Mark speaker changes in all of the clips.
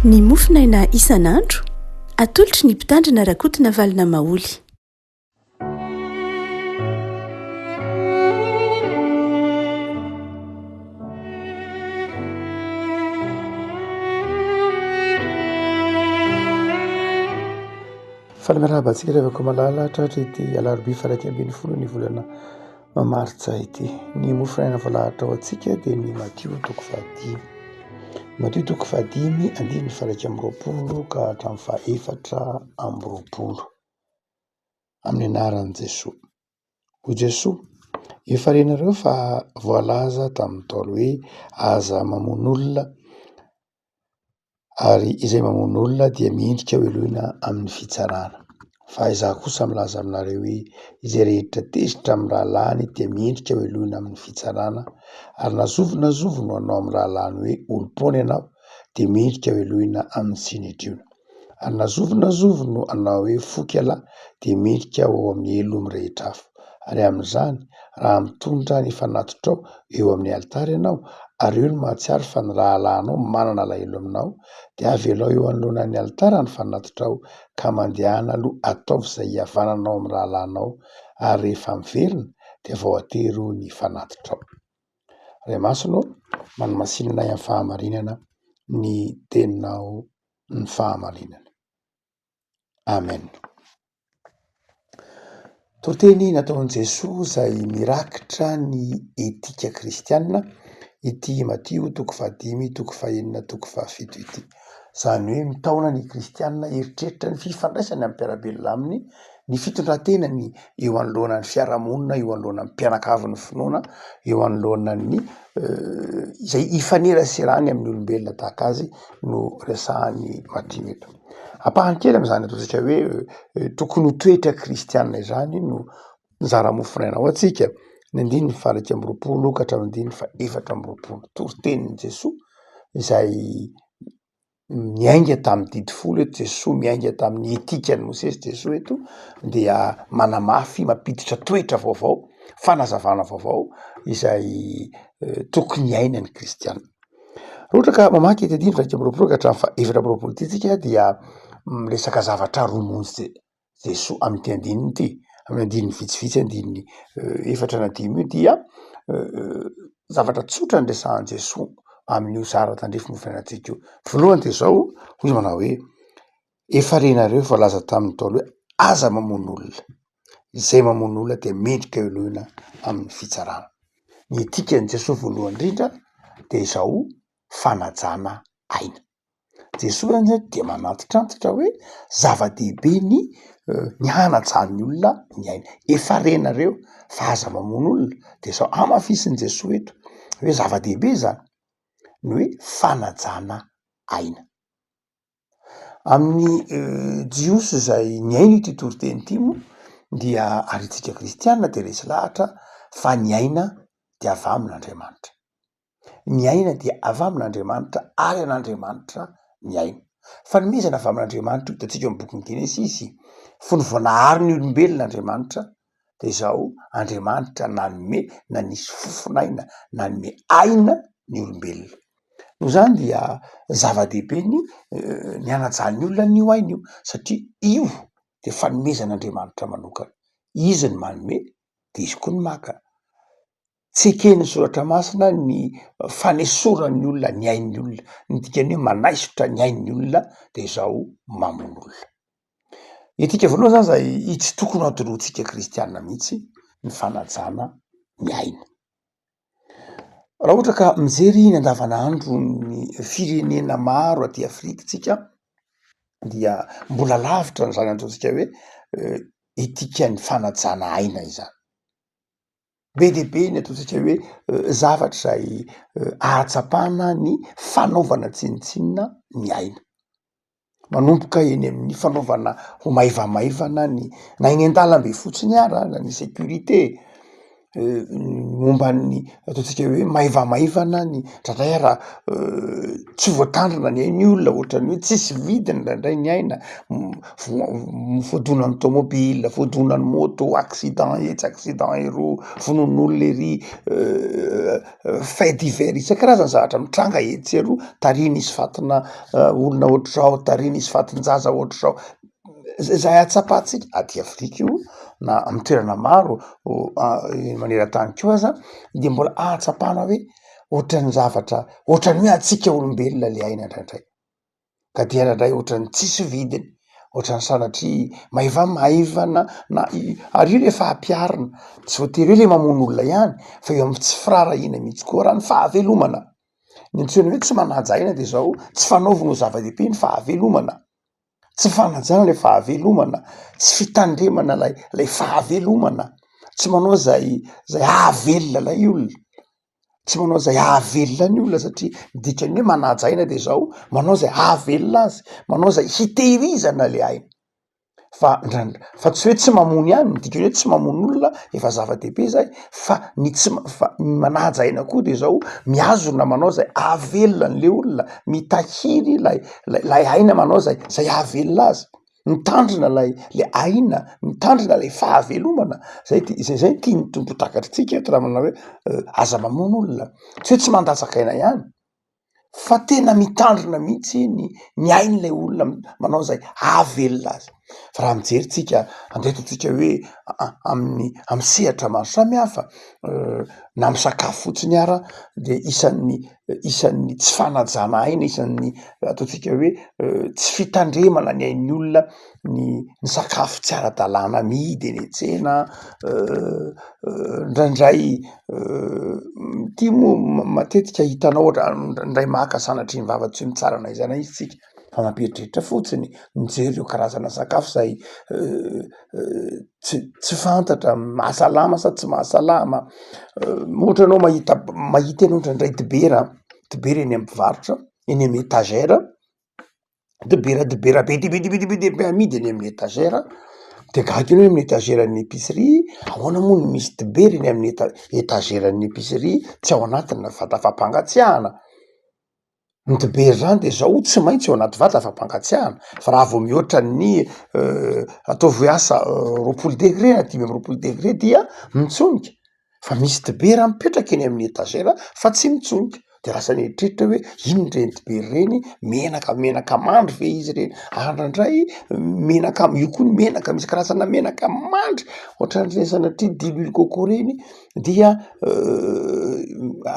Speaker 1: Ny mofinaina isan'andro atolotry ny mpitandrina rakotina valina maoly.
Speaker 2: Falamiarabantsika revako malala tratra ity alarobia faraika ambin'ny folo ny volana mamartsa ity. Ny mofinaina voalahatra ao antsika dia ny Matio toko fahadimy. Matio toko fahadimy andiny faraika amby roapolo ka hatramin'ny fahaefatra amby roapolo. Amin'ny anaran'i Jesoa. Ho Jesoa, efa renareo fa voalaza tamin'ny Ntaolo hoe aza mamono olona, ary izay mamono olona dia miendrika ho elohina amin'ny fitsarana. Fa izaho kosa milaza aminareo hoe izay rehetra tezitra amin'ny rahalany dia miendrika ho elohina amin'ny fitsarana, ary nazovona no anao amin'ny rahalany hoe olo-pony ianao dia miendrika ho elohina amin'ny sinedriona. Ary nazovona no anao hoe foky alahy dia miendrika ho amin'ny elo mirehetra afo. Ary amin'izany, raha mitondra ny fanatitra eo amin'ny alitara ianao, ary eo no mahatsiaro fa ny rahalanao manana alahelo aminao, dia avelao eo anoloanan'ny alitara ny fanatitra ka mandehana aloha ataovy izay havananao amin'ny rahalanao, ary rehefa miverina dia vao atero ny fanatitrao. Ray masonao, manomasinana amin'ny fahamarinana ny teninao ny fahamarinana. Amen. Toriteny nataon'i Jesoa izay mirakitra ny etika kristianina ity Matio toko fahadimy, toko fahaenina, toko fahafito ity. Izany hoe mitaona ny kristianina eritreritra ny fifandraisany amin'ny mpiarabelona aminy, ny fitondrantenany eo anoloanan'ny fiarahamonina, eo anoloanan'ny mpianakavin'ny finoana, eo anoloanan'ny izay ifaneraserany amin'ny olombelona tahaka azy no resahany Matio eto. Ampahany kely amin'izany ataontsika hoe tokony ho toetra kristianina izany no nizara mofinaina ao antsika. Ny andiny faraika amby roapolo ka hatramin'ny andiny fahaefatra amby roapolo. Toritenin'i Jesoa izay miainga tamin'ny didy folo eto Jesoa, miainga tamin'ny etikany Mosesy Jesoa eto, dia manamafy mampiditra toetra vaovao, fanazavana vaovao izay tokony iaina ny kristianina. Raha ohatra ka mamaky eto andiny faraika amby roapolo ka hatramin'ny fahaefatra amby roapolo ity tsika dia miresaka zavatra romonjy Jesoa amin'ity andininy ity. Amin'ny andininy vitsivitsy, andininy efatra na dimy io dia zavatra tsotra ny resahan'i Jesoa amin'io zara tandrefy mofinainantsika io. Voalohany dia izao, hoy manao hoe efa renareo voalaza tamin'ny Ntaolo hoe aza mamono olona. Izay mamono olona dia mendrika ho elohina amin'ny fitsarana. Ny etikan'i Jesoa voalohany indrindra dia izao fanajana aina. Jesoa zany dia manatitrantotra hoe zava-dehibe ny hanaja ny olona ny aina. Efa renareo fa aza mamono olona dia izao amafisin'i Jesoa eto hoe zava-dehibe zany ny hoe fanajana aina. Amin'ny jiosy izay ny aina ity toriteny ity moa dia aritsika kristianina dia resy lahatra fa ny aina dia avy amin'Andriamanitra. Ny aina dia avy amin'Andriamanitra ary an'Andriamanitra ny aina. Fa ny mezana avy amin'Andriamanitra io hitantsika amin'ny bokin'ny Genesisy, fony vao nahary ny olombelon'Andriamanitra dia izao Andriamanitra nanome, nanisy fofona aina, nanome aina ny olombelona. Noho izany dia zava-dehibe ny hanajany olona n'io aina io, satria io dia fanomezan'Andriamanitra manokana. Izy ny manome dia izy koa ny maka. Tsy eken'ny soratra masina ny fanesoran'ny olona ny ain'ny olona, ny dikany hoe manaisotra ny ain'ny olona dia izao mamono olona. Etika voalohany zany izay tsy tokony ho atoloantsika kristianina mihitsy ny fanajana ny aina. Raha ohatra ka mijery ny andavanandro ny firenena maro aty Afrika tsika dia mbola lavitra n'izany ataontsika hoe etikan'ny fanajana aina izany. Be dia be ny ataontsika hoe zavatra izay ahatsapana ny fanaovana tsinitsinina ny aina. Manomboka eny amin'ny fanaovana ho maivamaivana na eny an-dalambe fotsiny ara, na ny sécurité, momban'ny ataontsika hoe maivamaivana ny ndraindray raha tsy voatandrina ny ainy olona ohatrany hoe tsisy vidiny ndraindray ny aina fodonany tomobile fodonany moto accident etsy accident ero fonon'olona ery fait divers isan-karazany zavatra mitranga etsy ero tariny isy fatina olona ohatr'izao tariny isy fatin-jaza ohatr'izao zay atsapatsika aty Afrika io na amy toerana maro maneran-tany koa aza de mbola ahatsapana hoe ohatrany zavatra ohatrany hoe atsika olombelona le aina ndraindray ka dia ndraindray ohatrany tsisy vidiny ohatrany sanatria maivamaivana na ary io le fahampiarina tsy voatery hoe le mamono olona ihany fa eo amy tsy firarahina mihitsy koa raha ny fahavelomana ny antsoina hoe tsy manaja aina de zao tsy fanaovina ho zava-dehibe ny fahavelomana tsy fanajana le fahavelomana tsy fitandremana lay fahavelomana tsy manao zay ahavelona lay olona tsy manao zay ahavelona ny olona satria dikany hoe manaja aina de zao manao zay ahavelona azy manao zay hitehirizana le aina fa tsy hoe tsy mamono ihany midikany hoe tsy mamono olona efa zava-dehibe zay fa ny manaja aina koa de zao miazona manao zay ahavelona an'le olona mitahiry lay aina manao zay ahavelona azy mitandrina le aina mitandrina lay fahavelomana zay tia ny tompo takatritsika eto raha manao hoe aza mamono olona tsy hoe tsy mandatsaka aina ihany fa tena mitandrina mihitsy ny ain'lay olona manao zay ahavelona azy fa raha mijery tsika andretotsika hoe amy sehatra maro samy hafa na amy sakafo fotsiny ara de isan'ny tsy fanajana aina isan'ny ataotsika hoe tsy fitandremana ny ain'ny olona ny sakafo tsy ara-dalàna amidy eny an-tsena ndraindray ty moa matetika hitanao ohatra ndray maka sanatry ny vava tsy ho mitsara na izana izy tsika fa mampieritreritra fotsiny mijery ireo karazana sakafo zay tsy fantatra mahasalama sady tsy mahasalama ohatra anao mahita ianao ndraindray dibera eny amy mpivarotra eny amy étagère dibera be dibedibedibede amidy eny amin'ny étagère de gaga ianao amin'ny étageran'ny épicerie ahoana moa no misy dibera eny amin'ny étageran'ny épicerie tsy ao anatiny vata fampangatsiahana ny dibera zany de zao tsy maintsy eo anaty vata fampangatsiahana fa raha vao mihoatra ny ataovy hoe asa 20 degré na 30 dia mitsonika fa misy dibera mipetraka eny amin'ny étagère fa tsy mitsonika de lasa nieritreritra hoe ino reny dibera reny menaka mandry ve izy reny ndraindray menaka io koa ny menaka misy karazana menaka mandry ohatran'ireny sanatria diluile coco reny dia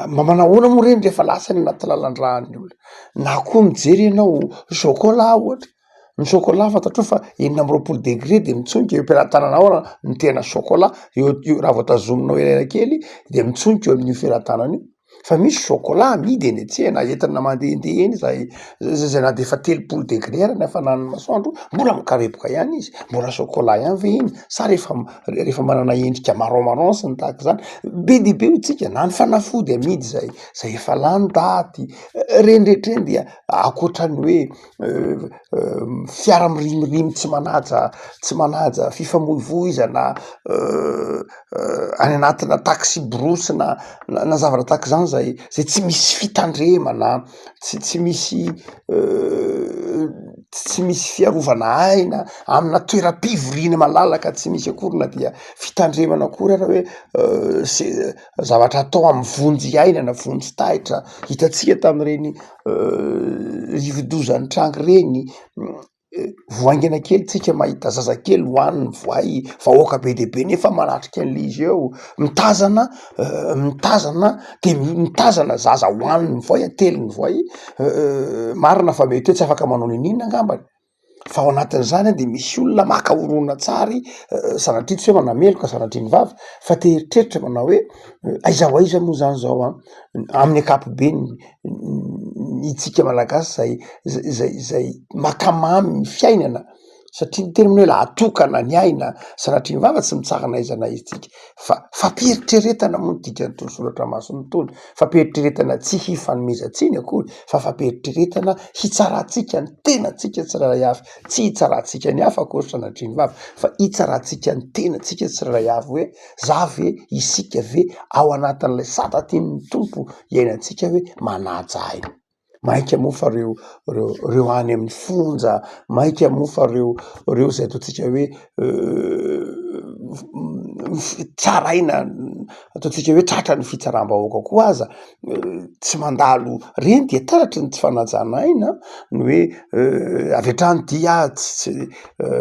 Speaker 2: manahoana moa reny rehefa lasa ny anaty lalan-drahany olona na koa mijery ianao chocolat ohatra ny chocolat fantatrao fa 20 degré de mitsonika eo am-pelantananao ny tena chocolat io raha vao tazominao elaela kely de mitsonika eo amin'io felantanana io fa misy chocolat amidy eny an-tsena entina mandehandeha eny zay na de efa 30 degré ara ny hafanan'ny masoandro mbola mikarepoka ihany izy mbola chocolat ihany ve iny sa rehefa manana endrika marron sy ny tahaka zany be dibe ho tsika na ny fanafody amidy zay efa lany daty reny rehetra reny dia akoatrany hoe fiara mirimorimo tsy manaja fifamoivoizana any anatina taxi brosy na zavatra tahaka zany zay tsy misy fitandremana tsy misy fiarovana aina amina toeram-pivoriana malalaka tsy misy akorina dia fitandremana akory ara hoe zavatra atao amy vonjy aina na vonjy tahitra hitatsika tam'ireny rivodozan'ny trangy reny voaingana kely tsika mahita zazakely hoaniny voay vahoaka be dehibe nefa manatrika an'le izy eo mitazana de mitazana zaza hoaniny voay ateliny voay marina fa mety hoe tsy afaka manao ninina angambany fa ao anatin'izany de misy olona maka horona tsary sanatria tsy hoe manameloka sanatria ny vava fa te heritreritra manao hoe aiza moa zany zao amin'ny ankapobeny itsika malagasy zay makamamy ny fiainana satria ny teny miny hoe la atokana ny aina sanatria ny vava tsy mitsarana izana izy tsika fa fampieritrretana moa ny dikany tony soratra masony tony fampieritrretana tsy hifanomezantsiny akory fa fampieritrretana hitsaratsika ny tenatsika tsiraray avy tsy hitsaratsika ny hafa akory sanatria ny vava fa hitsaratsika ny tenatsika tsiraray avy hoe za ve isika ve ao anatin'ilay satatiny tompo iainantsika hoe manaja aina maika mofa reo any amin'ny fonja maika mofa reo zay ataotsika hoe tsaraina ataotsika hoe tratra ny fitsaram-bahoaka koa aza tsy mandalo reny dia taratry ny tsy fanajana aina ny hoe avetrany dia tsy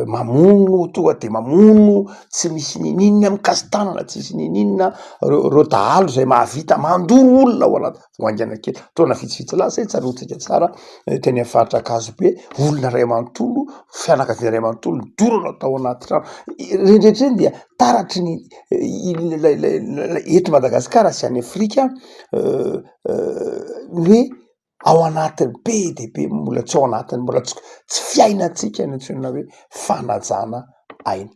Speaker 2: mamono tonga de mamono tsy misy nininna amikasytanana tsy misy nininna reo dahalo zay mahavita mandoro olona ao anaty voangana kely taona vitsivitsy lasa tsarotsika tsara teny amin'ny faritra akazo be olona ray amanontolo fianakaviana ray amanontolo dorana tao anaty trano rendretreny dia taratry ny eto Madagasikara sy any Afrika hoe ao anatiny be de be mbola tsy ao anatiny mbola tsy fiainatsika ny antsoina hoe fanajana aina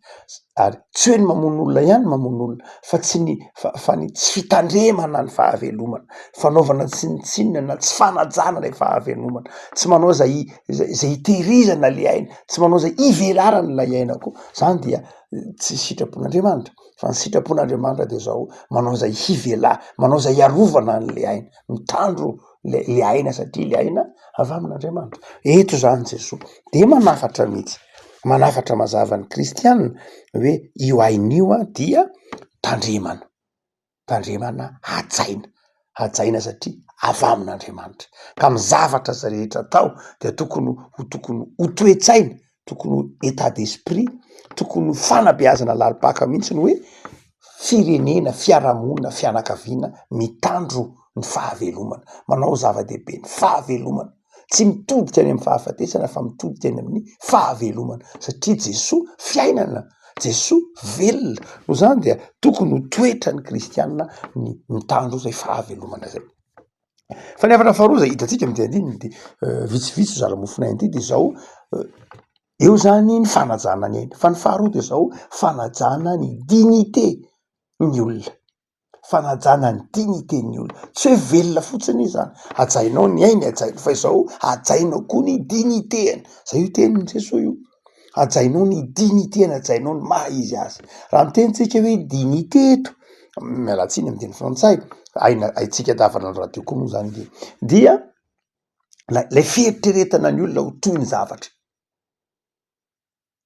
Speaker 2: ary tsy hoe ny mamono olona ihany mamono olona fa tsy ny fa ny tsy fitandremana ny fahavelomana fanaovana tsinitsinina na tsy fanajana lay fahavelomana tsy manao zay hitehirizana le aina tsy manao zay ivelarana lay aina koa zany dia tsy sitrapon'Andriamanitra fa ny sitrapon'Andriamanitra de zao manao zay hivela manao zay iarovana an'le aina mitandro le aina satria le aina avy amin'Andriamanitra eto zany Jesoa de manafatra mihitsy manafatra mazava ny kristianina hoe io ain'io a dia tandremana hajaina satria avy amin'Andriamanitra ka mizavatra za rehetra atao de tokony ho toetsaina tokony ho état d'esprit tokony ho fanabeazana lalipaka mihitsy ny hoe firenena fiarahamonina fianakaviana mitandro ny fahavelomana manao zava-dehibe ny fahavelomana tsy mitodika any amin'ny fahafatesana fa mitodika any amin'ny fahavelomana satria Jesoa fiainana Jesoa velona no zany dia tokony ho toetra ny kristianina ny mitandro zay fahavelomana zay fa ny havatra faharoa zay hitatsika am'diandininy de vitsivitsy zalamofona ity de zao eo zany ny fanajana ny aina fa ny faharoa de zao fanajana ny dignité ny olona fanajana ny dignité ny olona tsy hoe velona fotsiny zany ajainao ny ainy ajaino fa izao ajainao koa ny dignité-any zay io tenin'ny Jesoa io ajainao ny dignité-ny ajainao ny maha izy azy raha mitenitsika hoe dignité eto mialatsiny amin'ny teny frantsay haitsika davana ny radio koa moa zany dia lay fieritreretana ny olona ho toy ny zavatra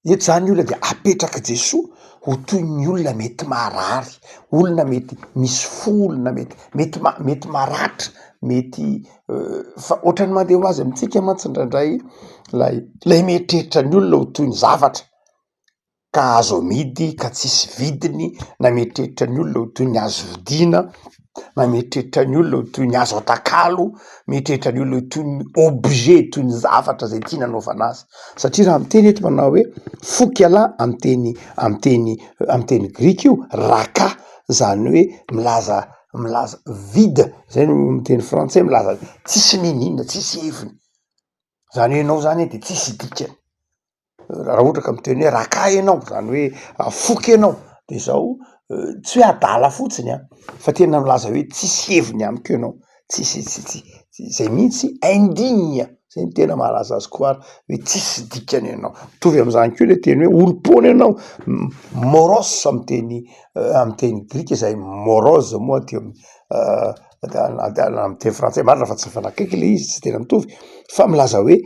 Speaker 2: eto zany olona dia apetraka Jesoa ho toy ny olona mety marary olona mety misy folona mety maratra mety fa ohatrany mandeha ho azy amitsika mantsy indraindray lay mieritreritra ny olona ho toy ny zavatra ka azo amidy ka tsisy vidiny na mieritreritra ny olona ho toy ny azo vidiana na mieritreritra ny olona ho toy ny azo atakalo mieritreritra ny olona ho toy ny objet toy ny zavatra zay tiana anaovana azy satria raha miteny eto manao hoe fokiala amteny grika io raka zany hoe milaza vide zay no miteny frantsay milaza tsisy nininna tsisy heviny zany hoe ianao zany de tsisy dikany raha ohatra ka miteny hoe raka ianao zany hoe foky ianao de zao tsy hoe adala fotsiny fa tena milaza hoe tsisy heviny amiko ianao tsisy zay mihitsy indigne zay ny tena mahalaza azy koa ary hoe tsisy dikany ianao mitovy am'izany koa le teny hoe olom-pony ianao moros am'teny grika zay moros moa ty am'teny frantsay marina fa tsy mifanakaiky le izy tsy tena mitovy fa milaza hoe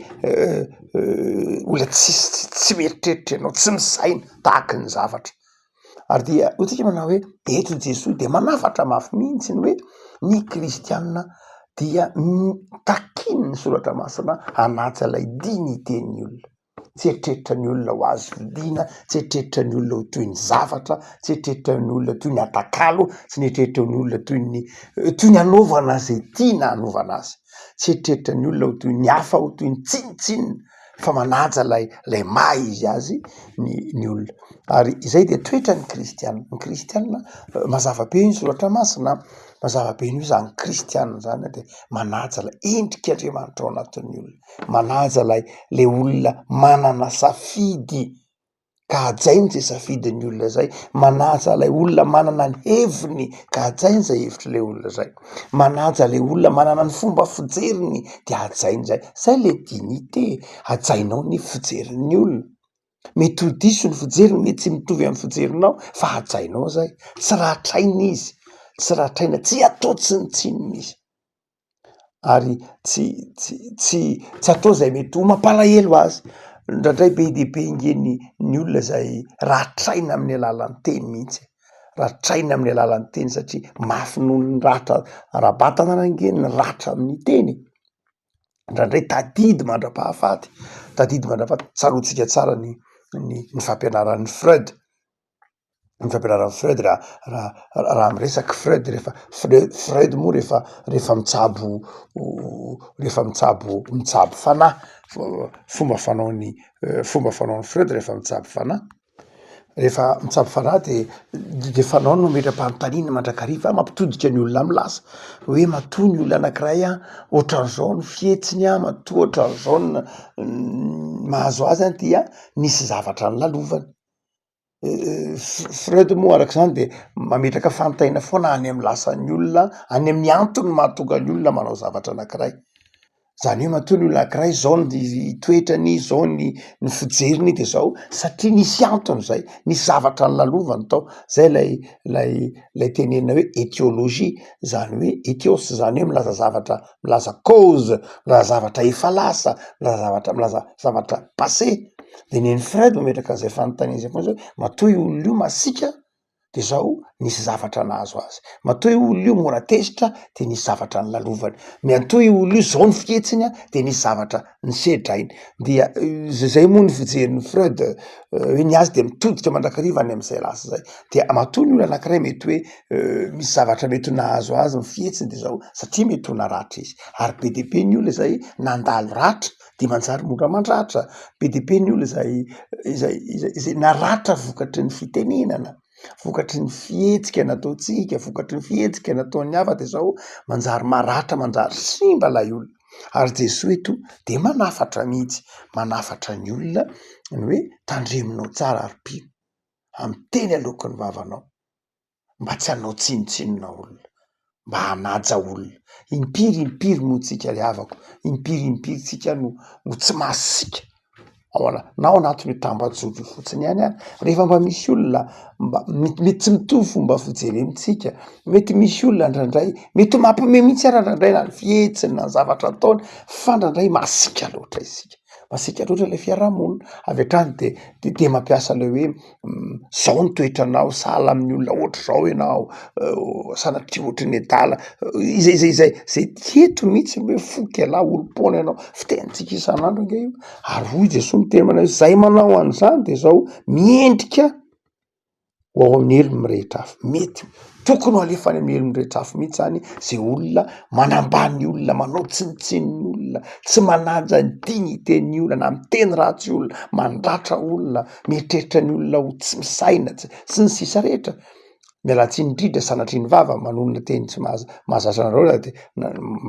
Speaker 2: olona tsy mieritreritra ianao tsy misaina tahaky ny zavatra ary dia ohatsika manao hoe eto Jesoa de manafatra mafy mihitsy ny hoe ny kristianina dia takiny ny soratra masina hanaja lay dignité ny olona tsy eritreritra ny olona ho azo vidiana tsy eritreritra ny olona ho toy ny zavatra tsy eritreritra ny olona toy ny atakalo tsy nieritreeritra ny olona toy ny anaovana zay tiana anaovana azy tsy eritreritra ny olona ho toy ny hafa ho toy ny tsinitsinina fa manaja lay maha izy azy ny olona. Ary izay de toetra ny kristianina mazava be iny soratra masina, mazava be iny io zany kristianina zany de manaja lay endrik'Andriamanitra ao anatin'ny olona, manaja le olona manana safidy ka hajainy zay safidin'ny olona zay, manaja lay olona manana ny heviny ka hajainy zay hevitry le olona zay, manaja le olona manana ny fomba fijeriny de hajainy zay le dignité, hajainao ny fijerin'ny olona. Mety ho diso ny fijeriny, mety tsy mitovy amin'ny fijerinao fa hajainao zay, tsy rahatraina izy, tsy rahatraina, tsy atao tsinitsinina izy, ary tsy atao zay mety ho mampalahelo azy. Ndraindray be de be ingeny ny olona zay rahatraina amin'ny alalan'ny teny mihitsy, rahatraina amin'ny alalan'ny teny satria mafy noho ny ratra ara-batana angeny ny ratra amin'ny teny. Ndraindray tadidy mandra-pahafaty, tsaroantsika tsara ny fampianaran'ny Freud, ny fampianaran'ny Freud raha miresaky Freud rehefa Freud moa rehefa mitsabo fanahy, fomba fanaony Freud rehefa mitsabo fanahy, rehefa mitsabo fanahy de fanao no metram-panontaniana mandrakariva, mampitodika ny olona amy lasa hoe matoa ny olona anankiray ohatran'izao ny fihetsiny, matoa ohatran'izao mahazo azy dia nisy zavatra nylalovany. Freud moa arak'izany de mametraka fanontaniana foana any amy lasan'ny olona, any amin'ny antony mahatonga ny olona manao zavatra anankiray. Zany hoe matoa ny olona anankiray zao ny toetrany, zao ny fijeriny de zao satria nisy antony zay, nisy zavatra nylalovany tao. Zay lay tenenina hoe étiologie, zany hoe etios, zany hoe milaza zavatra, milaza cause, milaza zavatra efa lasa, milaza zavatra passé. De nen'ny Freud mametraka an'izay fanontaniana zay foana zao, matoa io olona io masika de zao nisy zavatra nahazo azy, matoa io olona io mora tesitra de nisy zavatra nylalovany, matoa io olona io zao ny fihetsiny de nisy zavatra nisedrainy. Dia zay moa ny fijerin'ny Freud, hoe ny azy de mitodika mandrakariva any am'izay lasa zay. De matoa ny olona anankiray mety hoe misy zavatra mety nahazo azy ny fihetsiny de zao satria mety ho naratra izy, ary be de be ny olona zay nandalo ratra de manjary mora mandratra, be de be ny olona izay naratra vokatry ny fitenenana, vokatry ny fihetsika nataotsika, vokatry ny fihetsika nataon'ny hafa de zao manjary maratra, manjary simba lay olona. Ary Jesoa eto de manafatra mihitsy, manafatra ny olona ny hoe tandreminao tsara aripino, amy teny alokon'ny vavanao, mba tsy hanao tsinitsinina olona, mba hanaja olona. Impiry moa tsika ry havako, impiry tsika no tsy masika na ao anatin'ny tambajojo fotsiny ihany ary rehefa mba misy olona mety tsy mitovy fomba fijerenitsika, mety misy olona ndraindray mety mampiomehy mihitsy ary ndraindray na ny fihetsiny na ny zavatra ataony, fa ndraindray masika loatra isika, masika loatra le fiarahamonina. Avy hatrany de mampiasa le hoe zao ny toetranao, sahala amin'ny olona ohatry zao ianao, sanatria ohatry ny adala, izay tieto mihitsy hoe foky ala olo-poana ianao, fitenitsika isan'andro anga io. Ary hoy Jesosy miteny manao zay manao an'izany de zao miendrika ho ao amin'ny helo mirehitra afo. Mety tokony ho alefa any amin'ny helo mirehitra afo mihitsy zany zay olona manambany olona, manao tsinitsininy olona, tsy manaja ny dignité-ny olona, na miteny ratsy olona, mandratra olona, mieritreritra ny olona ho tsy misaina, sy ny sisa rehetra. Mialatsiny indrindra sanatrian'ny vava manonona teny tsy mahazatra anareo de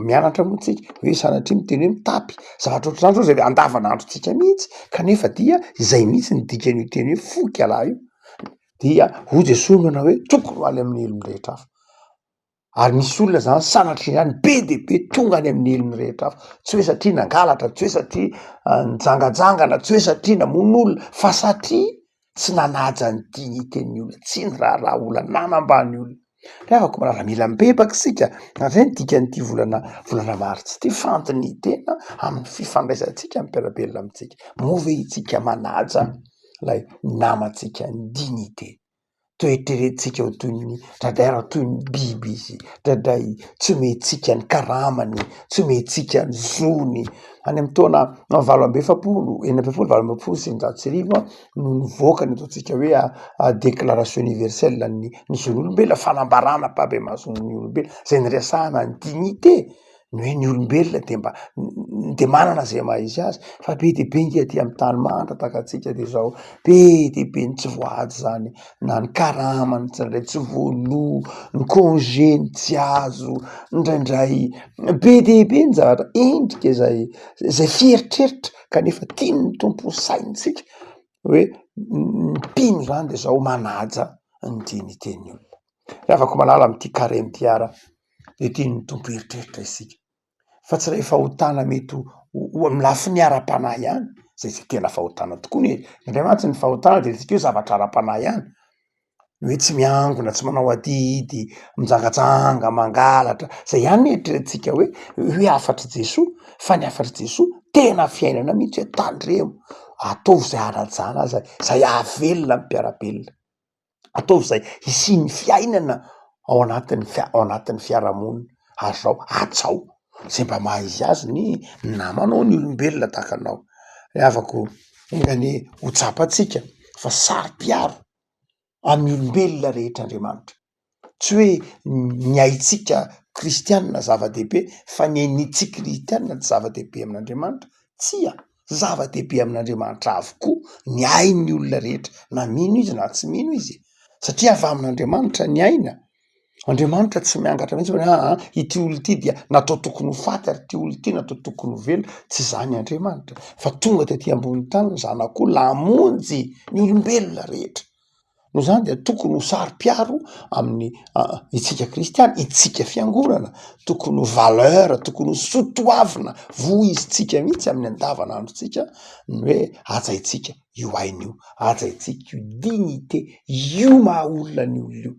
Speaker 2: mianatra moa tsika hoe sanatria miteny hoe mitapy, zavatra ohatr'izany zao zay andavanandrotsika mihitsy, kanefa dia izay mihitsy ny dikan'io teny hoe foky ala io. Dia hoy Jesosy manao hoe tokony ho any amin'ny helo mirehitra afo. Ary misy olona zany sanatria izany be de be tonga any amin'ny helo mirehitra afo, tsy hoe satria nangalatra, tsy hoe satria nijangajangana, tsy hoe satria namono olona, fa satria tsy nanaja ny dignité-ny olona, tsy ny raha olona nanambany olona. Rehavako miaramila mibebaka sika, zay ny dikan'ity volana maritsy ity, fandiny tena amin'ny fifandraisantsika amin'ny mpiarabelona amintsika. Moa ve itsika manaja lay namantsika ny dignité, toetrerentsika ho toy ny dradaira toy ny biby izy, dradray tsy omentsika ny karamany, tsy omentsika ny zony. Any amin'ny taona 1840 sivinjato no nivoaka ny ataontsika hoe déclaration universelle ny zon'olombelona, fanambarana mpabe mason'ny olombelona, zay niresahana ny dignité, ny hoe ny olombelona de mba de manana zay maha izy azy fa be de be ngia ty amy tany manda takatsika de zao be de be ny tsy voady zany na ny karamany tsirairay tsy voalo ny congé ny tsy azo indraindray be de be ny zavatra endrika zay fieritreritra kanefa tiany ny tompo saintsika hoe mpino zany de zao manaja ny diniteny olona reafako malala amty carré mity ara de tiany ny tompo eritreritra isika fa tsy ray fahotana mety ho amy lafiny ara-panahy ihany zay tena fahotana tokoa ny indray mantsy ny fahotana de tsika io zavatra ara-panahy ihany hoe tsy miangona tsy manao adidy mijangatsanga mangalatra zay ihany eritreretintsika hoe afatry Jesoa fa ny afatry Jesoa tena fiainana mihitsy hoe tandremo ataovy zay anajana azy zay ahavelona mpiarabelona ataovy zay hisiny fiainana ao anatin'ny fiarahamonina azao atsao zay mba maha izy azy ny namanao ny olombelona tahaka anao afako engany ho tsapatsika fa saro-piaro amin'ny olombelona rehetra Andriamanitra tsy hoe ny haitsika kristianina zava-dehibe fa ny ainitsika kristianina tsy zava-dehibe amin'Andriamanitra tsia zava-dehibe amin'Andriamanitra avokoa ny ain'ny olona rehetra na mino izy na tsy mino izy satria avy amin'Andriamanitra ny aina Andriamanitra tsy miangatra mihitsy hoe ity olo ity dia natao tokony ho faty ary ty olo ity natao tokony ho velo tsy zany Andriamanitra fa tonga de ty ambony tany ny zanak'o lamonjy ny olombelona rehetra no zany de tokony ho saro-piaro amin'ny itsika kristiana itsika fiangonana tokony ho valeur tokony ho sotoavina voizitsika mihitsy amin'ny andavanandrotsika ny hoe aja itsika io aina io aja itsika io dignité io maha olona ny olona io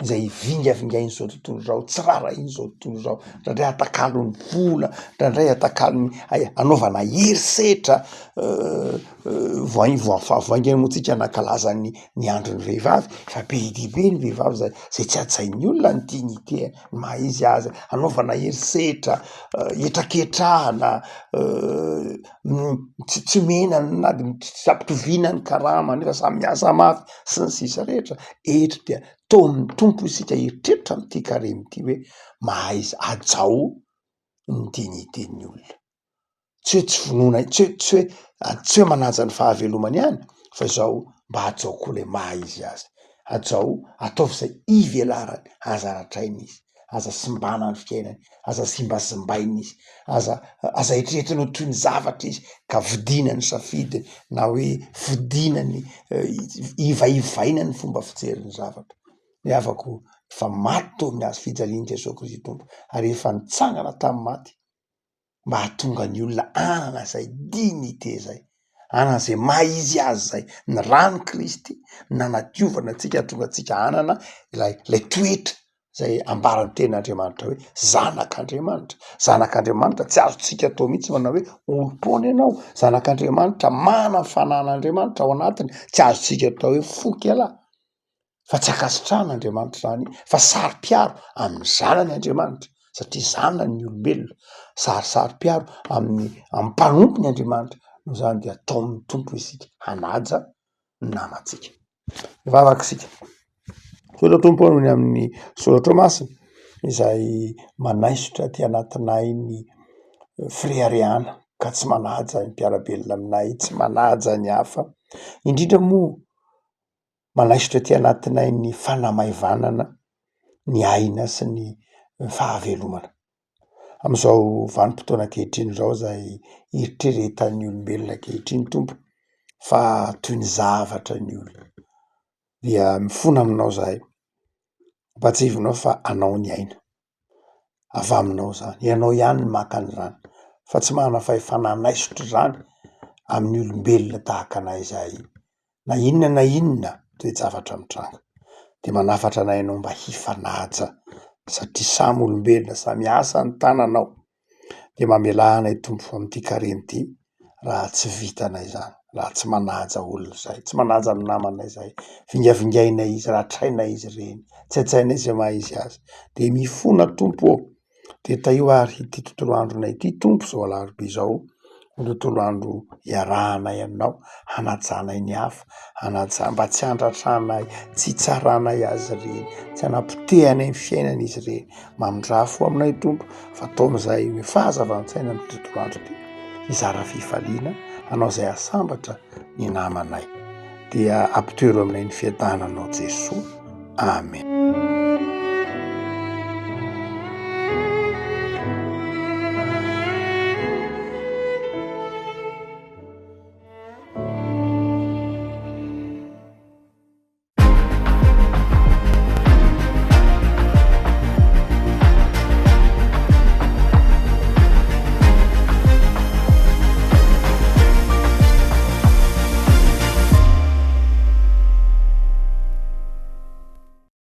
Speaker 2: zay vingavingainy zao tontolo zao tsy rarainy zao tontolo zao ndraindray atakalony vola ndraindray atakalony anaovana herisetra voaingany motsika nankalaza ny androny vehivavy fa be dibe ny vehivavy zay tsy atsain'ny olona ny dignité maha izy azy anaovana herisetra etraketrahana tsy menany na tsy ampitoviana ny karama nefa samy miasa mafy sy ny sisa rehetra etra dia to amin'ny tompo isika eritreritra amity carré mity hoe maha izy ajao ny dignitény olona tsy hoe tsy vonona tsy hoe manaja ny fahavelomany ihany fa zao mba ajao koa le maha izy azy ajao ataovy zay ivelarany aza ratrainy izy aza simbana ny fiainany aza simbazimbainy izy aza eritreretiny ho toy ny zavatra izy ka vidinany safidiny na hoe vidinany ivaivaina ny fomba fijeriny zavatra ny afako fa maty to amin'ny azo fijaliany Jesosy Kristy tompo ary efa nitsangana tamy maty mba hahatonga ny olona anana zay dignité zay anana zay maha izy azy zay ny rano Kristy nanadiovana atsika tonga atsika anana ilay toetra zay ambarany tenin'Andriamanitra hoe zanak'Andriamanitra tsy azotsika atao mihitsy manao hoe olo-pony ianao zanak'Andriamanitra mana fanan'Andriamanitra ao anatiny tsy azotsika atao hoe foky ala fa tsy akasitrahan'Andriamanitra zany fa saro-piaro amin'ny zanany Andriamanitra satria zanany ny olombelona saro-piaro amin'ny mpanompo ny Andriamanitra no zany de atao amin'ny tompo isika hanaja ny namatsika vavakisika sotra tompo any amin'ny soratra masina izay manaisotra ty anatinay ny firehareana ka tsy manaja ny mpiarabelona aminay tsy manaja ny hafa indrindra moa manaisotra ty anatinay ny fanamaevanana ny aina sy ny fahavelomana am'izao vanim-potoana ankehitriny zao zay eritreretan'ny olombelona ankehitriny tompo fa toy ny zavatra ny olona dia mifona aminao zahay mba tsy hivinao fa anao ny aina avy aminao zany ianao ihany ny maka an'izany fa tsy manana fahefana naisotro zany amin'ny olombelona tahaka anay zay na inona toe-javatra mitranga de manafatra anay anao mba hifanaja satria samy olombelona samy asa ny tananao de mamela anay tompo amity carré ty raha tsy vitanay zany raha tsy manaja olona zay tsy manaja ny namanay zay vingavingainay izy rahatrainay izy reny tsy atsainay zay maha izy azy de mifona tompo de taio ary ty tontolo andronay ty tompo zao alarobia zao ny tontolo andro iarahanay aminao, hanajanay ny hafa, mba tsy handratrahanay, tsy hitsaranay azy ireny, tsy hanapotehany ny fiainana izy ireny. Mamindraha fo aminay Tompo, fa ataon'izay fahazava-tsaina ny tontolo andro ity, hizara fifaliana, hanao izay ahasambatra ny namanay, dia ampitoero aminay ny fiadananao Jesoa. Amen.